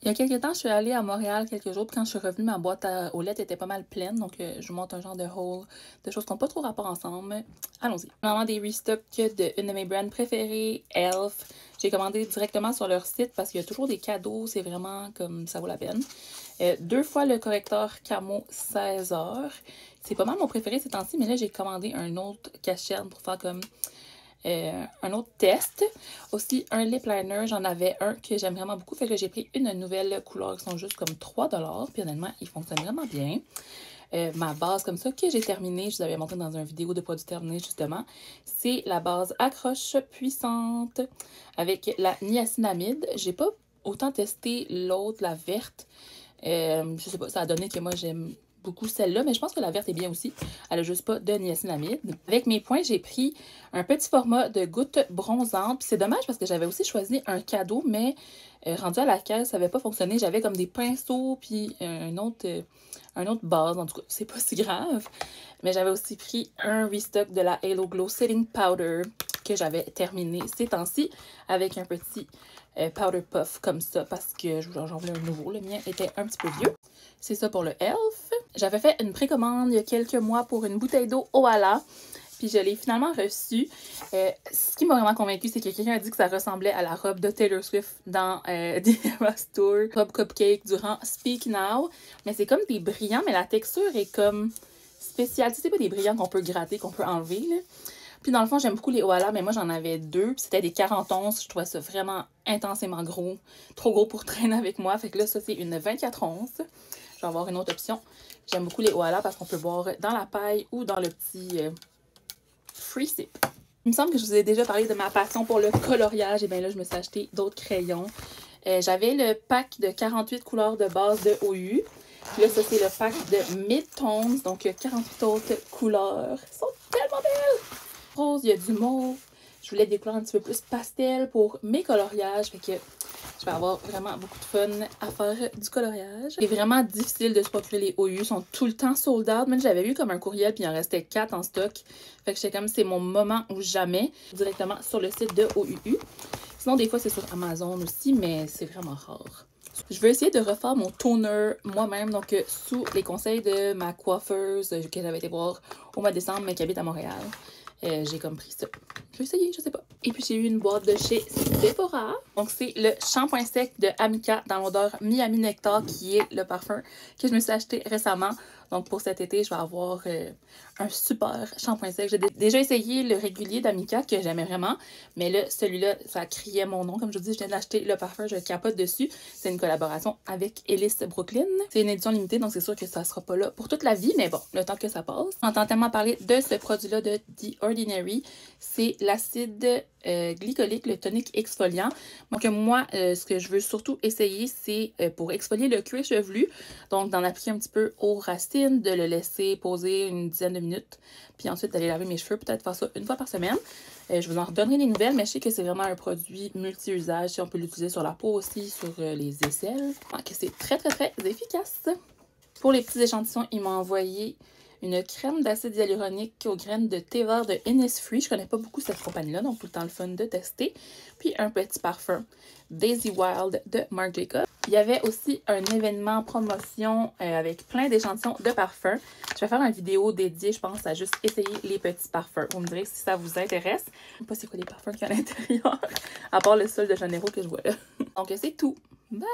Il y a quelques temps, je suis allée à Montréal quelques jours, puis quand je suis revenue, ma boîte aux lettres était pas mal pleine, donc je vous montre un genre de haul de choses qui n'ont pas trop rapport ensemble. Allons-y. Vraiment des restocks d'une de mes brands préférées, Elf. J'ai commandé directement sur leur site parce qu'il y a toujours des cadeaux, c'est vraiment comme ça vaut la peine. 2 fois le correcteur Camo 16 heures. C'est pas mal mon préféré ces temps-ci, mais là j'ai commandé un autre cachette pour faire comme un autre test. Aussi, un lip liner, j'en avais un que j'aime vraiment beaucoup. Fait que j'ai pris une nouvelle couleur qui sont juste comme 3 $. Puis honnêtement, ils fonctionnent vraiment bien. Ma base comme ça que j'ai terminée, je vous avais montré dans une vidéo de produits terminés justement, c'est la base accroche puissante avec la niacinamide. J'ai pas autant testé l'autre, la verte. Je sais pas, ça a donné que moi j'aime beaucoup celle-là, mais je pense que la verte est bien aussi. Elle a juste pas de niacinamide. Avec mes points, j'ai pris un petit format de gouttes bronzantes. Puis c'est dommage parce que j'avais aussi choisi un cadeau, mais rendu à la caisse, ça avait pas fonctionné. J'avais comme des pinceaux, puis un autre base. En tout cas, c'est pas si grave. Mais j'avais aussi pris un restock de la Halo Glow Setting Powder que j'avais terminé ces temps-ci avec un petit powder puff comme ça parce que j'en voulais un nouveau. Le mien était un petit peu vieux. C'est ça pour le Elf. J'avais fait une précommande il y a quelques mois pour une bouteille d'eau Oala. Puis je l'ai finalement reçue. Ce qui m'a vraiment convaincue, c'est que quelqu'un a dit que ça ressemblait à la robe de Taylor Swift dans The Eras Tour. Robe cupcake durant Speak Now. Mais c'est comme des brillants, mais la texture est comme spéciale. Tu sais, c'est pas des brillants qu'on peut gratter, qu'on peut enlever, là. Puis dans le fond, j'aime beaucoup les Oala, mais moi j'en avais 2. Puis c'était des 40 onces. Je trouvais ça vraiment intensément gros. Trop gros pour traîner avec moi. Fait que là, ça c'est une 24 onces. Je vais avoir une autre option. J'aime beaucoup les Oala parce qu'on peut boire dans la paille ou dans le petit free sip. Il me semble que je vous ai déjà parlé de ma passion pour le coloriage. Et bien là, je me suis acheté d'autres crayons. J'avais le pack de 48 couleurs de base de OU. Puis là, ça c'est le pack de Mid-Tones. Donc 48 autres couleurs. Elles sont tellement belles! Rose, il y a du mauve. Je voulais des couleurs un petit peu plus pastel pour mes coloriages. Fait que je vais avoir vraiment beaucoup de fun à faire du coloriage. C'est vraiment difficile de se procurer les OU. Ils sont tout le temps sold out. Même j'avais eu comme un courriel puis il en restait 4 en stock. Fait que j'étais comme c'est mon moment ou jamais. Directement sur le site de OUU. Sinon des fois c'est sur Amazon aussi, mais c'est vraiment rare. Je vais essayer de refaire mon toner moi-même, donc sous les conseils de ma coiffeuse que j'avais été voir au mois de décembre, mais qui habite à Montréal. J'ai comme pris ça. Je vais essayer, je sais pas. Et puis j'ai eu une boîte de chez Sephora. Donc c'est le shampoing sec de Amika dans l'odeur Miami Nectar qui est le parfum que je me suis acheté récemment. Donc pour cet été, je vais avoir un super shampoing sec. J'ai déjà essayé le régulier d'Amika que j'aimais vraiment. Mais là, celui-là, ça criait mon nom. Comme je vous dis, je viens d'acheter le parfum, je capote dessus. C'est une collaboration avec Ellis Brooklyn. C'est une édition limitée, donc c'est sûr que ça sera pas là pour toute la vie. Mais bon, le temps que ça passe. J'entends tellement parler de ce produit-là de The Ordinary. C'est l'acide glycolique, le tonique exfoliant. Donc moi, ce que je veux surtout essayer, c'est pour exfolier le cuir chevelu. Donc d'en appliquer un petit peu aux racines, de le laisser poser une dizaine de minutes. Puis ensuite d'aller laver mes cheveux, peut-être faire ça une fois par semaine. Je vous en redonnerai des nouvelles, mais je sais que c'est vraiment un produit multi-usage. Si on peut l'utiliser sur la peau aussi, sur les aisselles. Donc c'est très très très efficace. Pour les petits échantillons, il m'a envoyé une crème d'acide hyaluronique aux graines de thé vert de Innisfree. Je connais pas beaucoup cette compagnie-là, donc tout le temps le fun de tester. Puis un petit parfum Daisy Wild de Marc Jacobs. Il y avait aussi un événement promotion avec plein d'échantillons de parfums. Je vais faire une vidéo dédiée, je pense, à juste essayer les petits parfums. Vous me direz si ça vous intéresse. Je sais pas c'est quoi les parfums qu'il y a à l'intérieur, à part le sol de Janeiro que je vois là. Donc c'est tout. Bye!